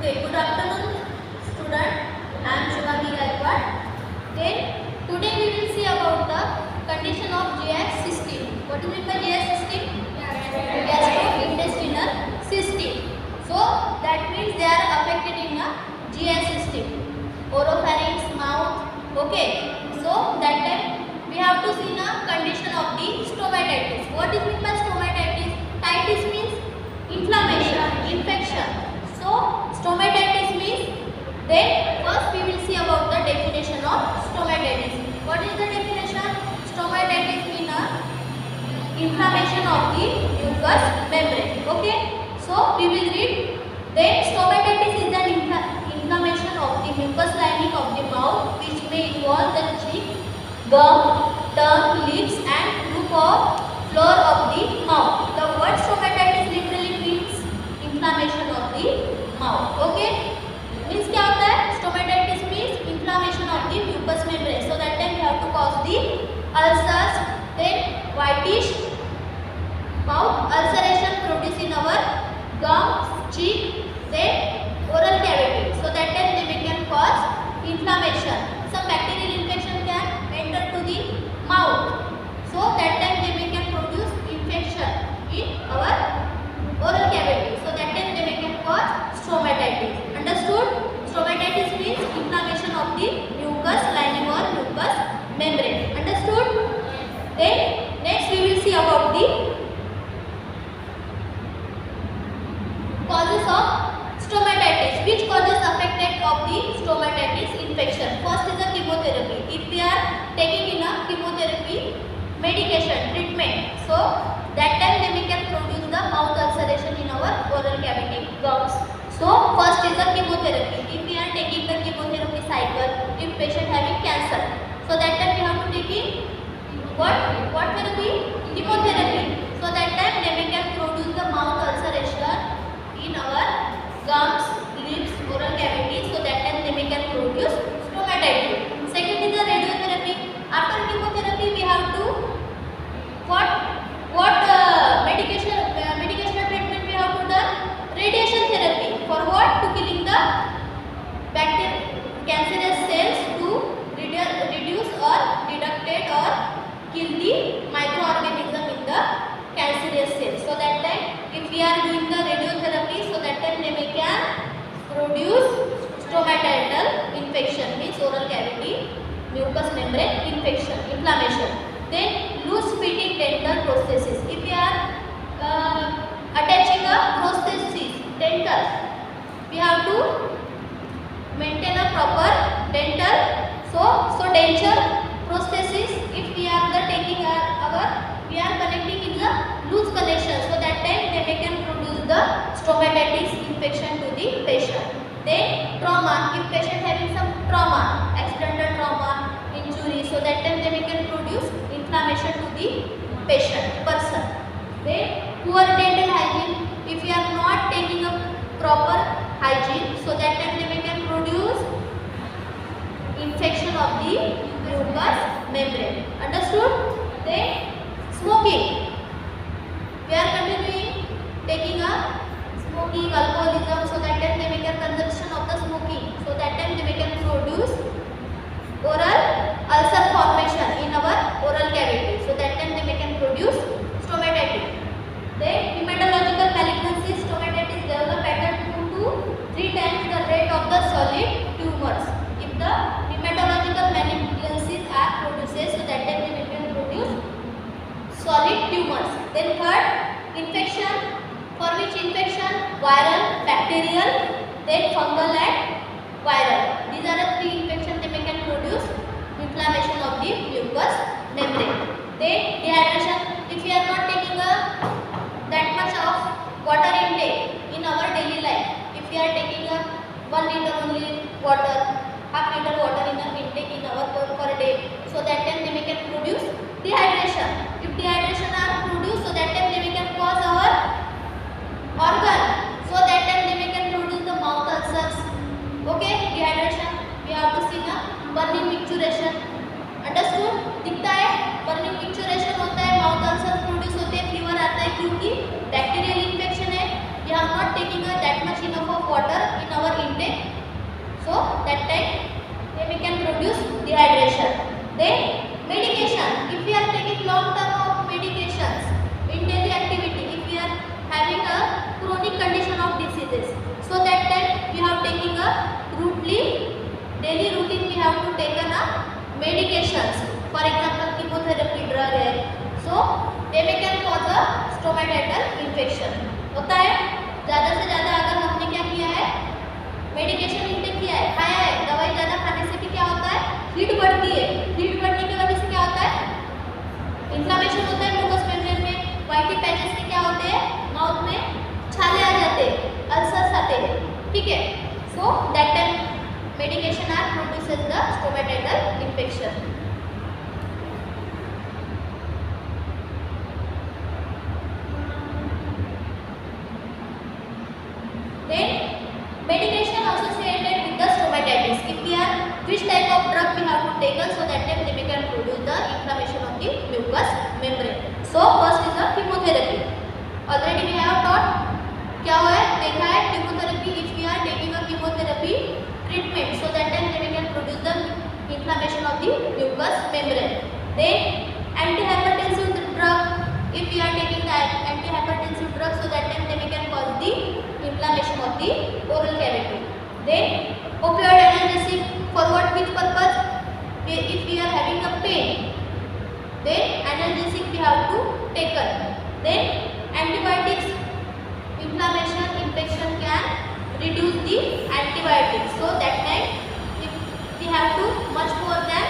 Okay, good afternoon, student. I am Shubhangi Gaikwad. Then today we will see about the condition of GI system. What is meant by GI system? Gastrointestinal system. So that means they are affected in a GI system. Oropharynx, mouth. Okay. So that time we have to see the condition of the stomatitis. What is meant by stomatitis? Titis means inflammation, infection. So stomatitis means, then first we will see about the definition of stomatitis. What is the definition? Stomatitis means inflammation of the mucous membrane. Okay. So we will read. Then stomatitis is an inflammation of the mucous lining of the mouth which may involve the cheek, gum, tongue, lips and roof of floor of the mouth. The word stomatitis literally means inflammation of the mouth. Okay. Means क्या होता है? Stomatitis means inflammation of the mucous membrane. So that time we have to cause the ulcers. Then whitish mouth ulceration produced in our gums, cheek, then oral cavity. So that time they can cause inflammation. Some bacterial infection can enter to the mouth. So that time they can produce infection in our oral cavity. So that time they can cause stomatitis. Understood? Stomatitis means inflammation of the mucous lining or mucous membrane. Understood? Then next we will see about the causes of stomatitis. Which causes affected of the stomatitis infection? First is the chemotherapy. If we are taking in a chemotherapy medication treatment, so that time they can produce the mouth ulceration in our oral cavity, gums. So first is the chemotherapy. If we are taking the chemotherapy cycle, if patient having cancer, so that time we have to take in what therapy? Chemotherapy. So that time they can produce the mouth ulceration in our gums, lips, oral cavity. So that time they can produce stomatitis. Second is the radiotherapy. After chemotherapy we have to what medicational treatment we have to do? Radiation therapy. For what? To killing the cancerous cells to reduce or deducted or kill the microorganism in the cancerous cells. So that time if we are doing the radiotherapy, so that time they can produce stomatitis infection, means oral cavity mucous membrane infection, inflammation. Then loose fitting dental prosthesis. If we are attaching a prosthesis, dental, we have to maintain a proper dental. So denture prosthesis, if we are taking we are connecting in the loose connection, so that time they can produce the stomatitis infection to the patient. Then trauma, if patient having some trauma, accidental trauma, injury, so that time they can produce inflammation to the person. Then poor dental hygiene, if we are not taking a proper hygiene, so that time they can produce infection of the mucous membrane. Understood? Then smoking, we are continuing taking a smoking, alcoholism, so that time they can consumption of the smoking, so that time they can produce oral ulcer formation in our oral cavity, so that time they can produce stomatitis. Then hematological malignancy, stomatitis develop at 2 to 3 times the rate of the solid tumors. If the hematological malignancies are produced, so that time they can produce solid tumors. Then third, infection. For which infection? Viral, bacterial, then fungal and viral. These are the 3 infections they can produce inflammation of the mucous membrane. Then dehydration. If we are not taking that much of water intake in our daily life, if we are taking 1 liter only water, half liter water in intake in our per day, so that time they can produce dehydration. If dehydration are produced, so that time they can cause our organ, so that time they can produce the mouth ulcers. Okay, dehydration we have to see ना burning micturition. Understood? दिखता है burning micturition होता है, mouth ulcers produce होते हैं, fever आता है क्योंकि bacterial infection है. We are not taking that much enough of water in our medications, for example chemotherapy drug है, so they may can cause a stomatitis infection. होता है ज़्यादा से ज़्यादा अगर हमने क्या किया है, मेडिकेशन इंटेक किया है, खाया है, दवाई ज़्यादा खाने से भी क्या होता है, हीट बढ़ती है, हीट बढ़ने की वजह से क्या होता है, इन्फ्लेमेशन होता है म्यूकस मेम्ब्रेन में, वाइटी पैचेस के क्या होते हैं, माउथ में छाले आ जाते हैं, अल्सर्स आते हैं, ठीक है. सो that time medication are produces the stomatitis infection. Then medication associated with the stomatitis. If we are which type of drug we have to take so that time they can produce the inflammation of the mucous membrane. So first is the chemotherapy. Already we have taught क्या हुआ है, देखा है chemotherapy. If we are taking a chemotherapy treatment so that time they can produce the inflammation of the mucous membrane. Then antihypertensive drug, if we are taking the antihypertensive drug so that time they can cause the inflammation of the oral cavity. Then opioid analgesic, for what which purpose, if we are having a pain then analgesic we have to take it. Then antibiotics, inflammation infection can reduce the antibiotics, so that time if we have to much more than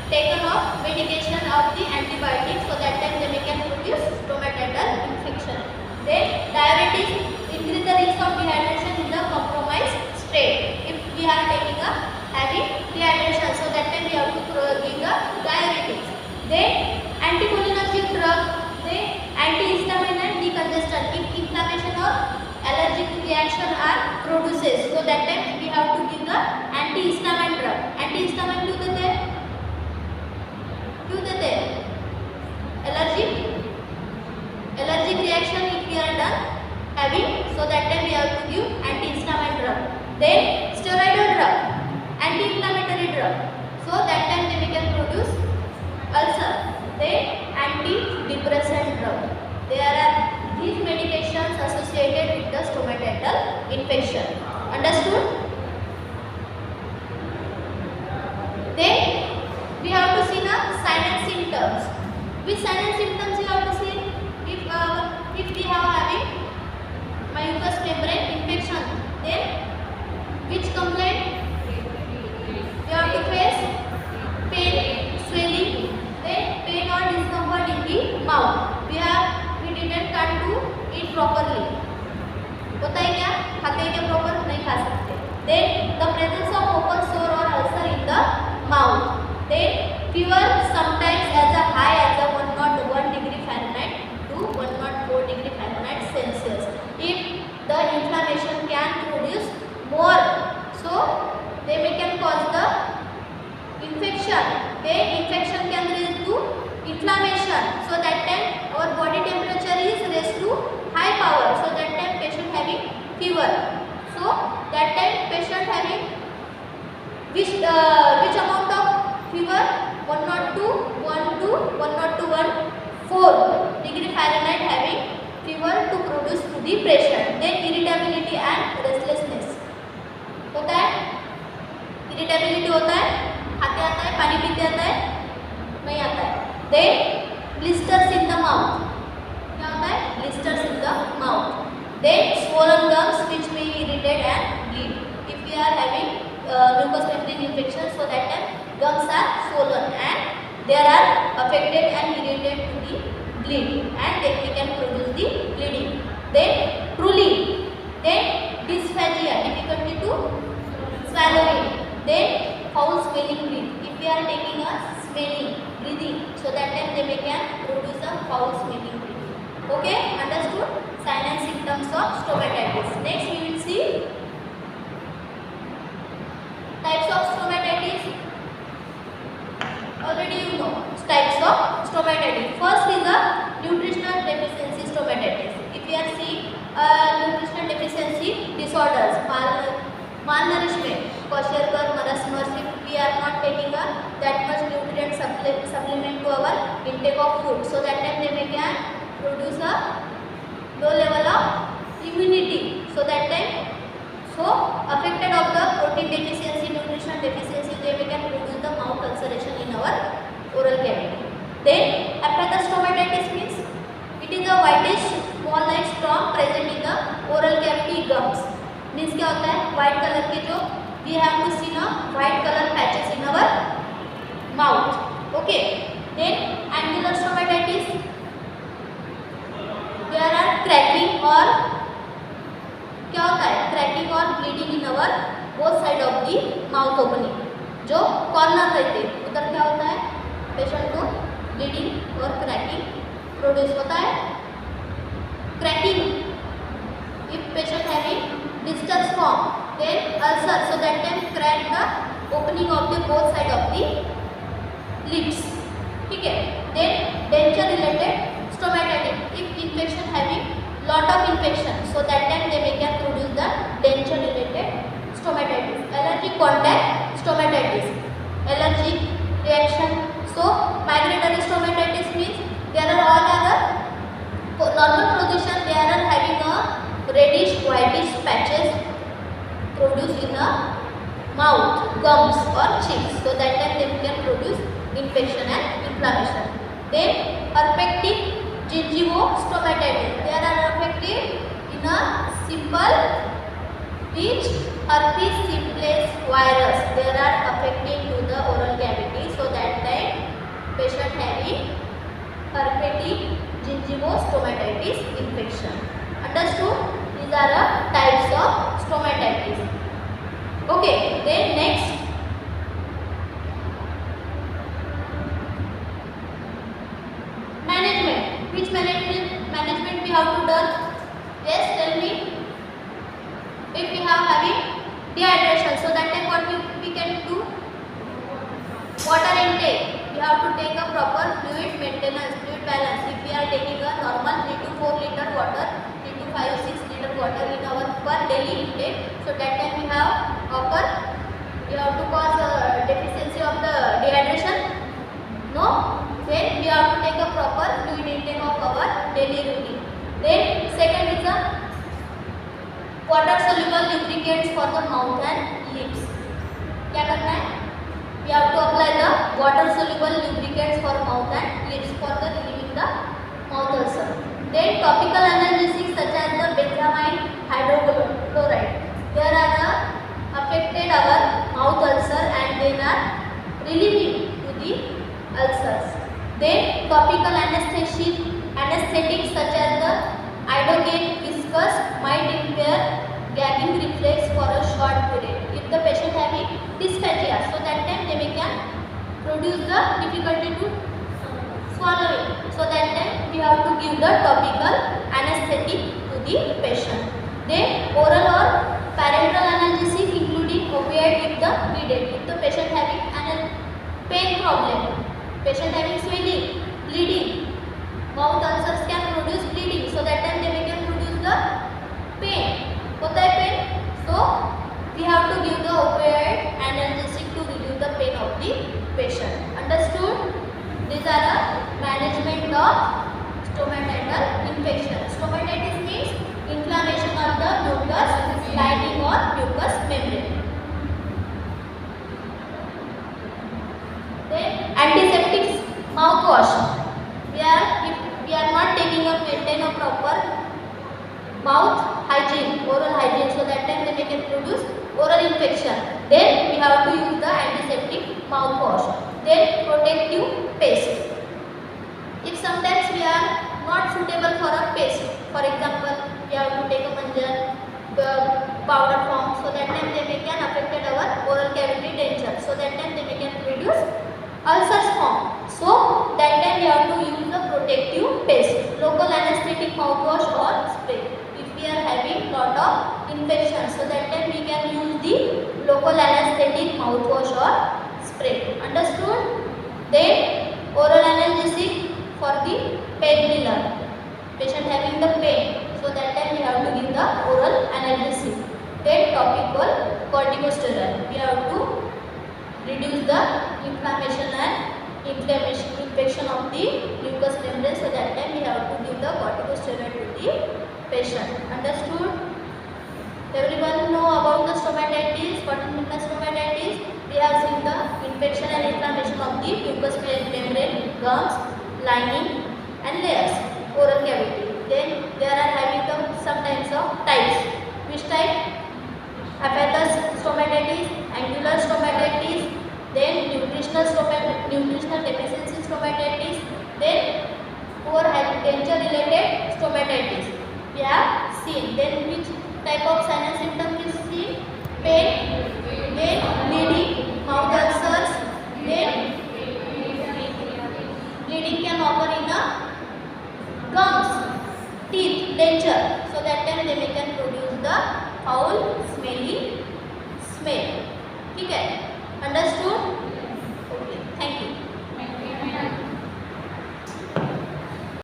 taken off medication of the antibiotics, so that time they can produce stomatitis infection. Then diabetes, increase the risk of dehydration in the compromised state. If we are taking a heavy dehydration, so that time we have to give the diuretics. Then anticholinergic drug, then antihistamine and decongestant. If inflammation or allergic reaction are produces, so that time we have to give the antihistamine drug. Antihistamine क्यों देते हैं, allergic reaction if we are done having, so that time we have to give antihistamine drug. Then steroidal drug, anti-inflammatory drug, so that time we can produce ulcer. Then antidepressant drug. There are these medications associated with the stomatitis infection. Understood? Then we have to see the sign and symptoms. Which sign and symptoms you have to see? If we have having mucous membrane infection, then which complaint you have to face? Pain, swelling, then pain or discomfort in the mouth. We didn't can't to eat properly. होता है क्या, खाते हैं क्या proper, नहीं खा सकते. Then the presence of open sore or ulcer in the mouth. Then fever sometimes as a high as a 101 degree Fahrenheit to 104 degree Fahrenheit Celsius. If the inflammation can produce more, so they can cause the infection. The infection can lead to inflammation, so that time our body temperature is raised to high power, so that time patient having fever. So that time patient having which amount of fever, 102, 114 degree Fahrenheit having fever to produce to the patient. Then irritability and restlessness होता है, irritability होता है, खाते आता है, पानी पीते आता है, नहीं आता है. Then blisters in the mouth, क्या होता है, blisters in the mouth. Then swollen gums which may irritate and bleed. If we are having mucous membrane infection, so that time gums are swollen and they are affected and irritated to the bleed, and they can produce the bleeding. Then drooling, then dysphagia, difficulty to swallowing, then foul smelling breath. If we are taking a smelling breathing, so that time they can produce a foul smelling breath. Okay, understood? Sign and symptoms of stomatitis. Next we will see types of stomatitis. Already you know types of stomatitis. First is a nutritional deficiency stomatitis. If you are seeing nutritional deficiency disorders, malnourishment, kwashiorkor, marasmus, if we are not taking that much nutrient supplement to our intake of food, so that time they can produce a low level of immunity. So that time, so affected of the protein deficiency, nutrition deficiency, they can produce the mouth ulceration in our oral cavity. Then hepatic stomatitis means it is a whitish small like storm present in the oral cavity gums. Means क्या होता है white color के जो we have to see ना white color patches in our mouth. Okay. Then angular stomatitis. There are cracking और क्या होता है cracking और bleeding in our both side of the mouth opening. जो कॉर्नर रहते हैं उधर क्या होता है पेशेंट को ब्लीडिंग और क्रैकिंग प्रोड्यूस होता है. Cracking if patient having distress form then ulcer so that can crack the opening of the both side of the lips. ठीक है. Then denture related stomatitis if infection having lot of infection so that time they may can produce the denture related stomatitis. Allergic contact stomatitis, allergic reaction. So migratory stomatitis means there are all other normal position they are having a reddish whitish patches produced in the mouth, gums or cheeks. So that time they can produce infection and inflammation. Then herpetic gingivostomatitis. They are affected in a simple which herpes simplex virus they are affecting to the oral cavity. So that time patient having herpetic gingivostomatitis infection. Understood? These are the types of stomatitis. Okay. Then next management. Which management we have to done? Yes, tell me. If we have having dehydration, so that time what we can do? Water intake. We have to take a proper fluid maintenance, fluid balance. If we are taking a normal 3 to 4 liter water, 3 to 5, 6 liter water in our per daily intake, so that time we have to cause deficiency of the dehydration. No. Then we have to take a proper fluid intake of our daily routine. Then second is a water soluble lubricants for the mouth and lips. क्या करना है? We have to apply the water soluble lubricants for mouth and lips for the relieving the mouth ulcer. Then topical analgesics such as the benzamine hydrochloride. There are affected our mouth ulcer and they are relieving to the ulcers. Then topical anesthetics such as the iodine viscous might impair gagging reflex for a short period. If the patient having dysphagia, so that time they may can produce the difficulty to swallowing. So that time we have to give the topical anesthetic to the patient. Then oral or parenteral analgesic including opioid if the needed. If the patient having an pain problem, patient having swelling, bleeding, mouth ulcers can produce bleeding. So that time they may can produce the pain. होता है pain. So we have to give the opioid analgesic to relieve the pain of the patient. Understood? These are the management of stomatitis infection. Stomatitis means inflammation of the mucous lining or mucous membrane. Then antiseptics mouthwash. If we are not taking a maintain a proper mouth hygiene, oral hygiene, so that time they can produce oral infection. Then we have to use the antiseptic mouthwash. Then protective paste. If sometimes we are not suitable for a paste, for example, we have to take a manjan, the powder form, so that time they can affect our oral cavity denture. So that time they can produce ulcers form. So that time we have to use the protective paste, local anesthetic mouthwash or spray. If we are having lot of infection, so that time we can use the local anesthetic mouthwash or spray. Understood? Then oral analgesic for the painkiller. Patient having the pain, so that time we have to give the oral analgesic. Then topical corticosteroid. We have to reduce the inflammation and infection of the mucous membrane, so that time we have to give the corticosteroid to the patient. Understood? Everyone know about the stomatitis, cotton stomatitis. we have seen the infection and inflammation of the mucous membrane, gums, lining and layers, oral cavity. Then there are having some types of types. Which type? Aphthous stomatitis, angular stomatitis, then nutritional deficiency stomatitis, then poor agriculture related stomatitis. We have seen. Then which type of sign and symptom is seen? Pain, then bleeding, mouth ulcers, then bleeding can occur in a gums, teeth, denture. So that time they can produce the foul, smelly smell. ठीक है.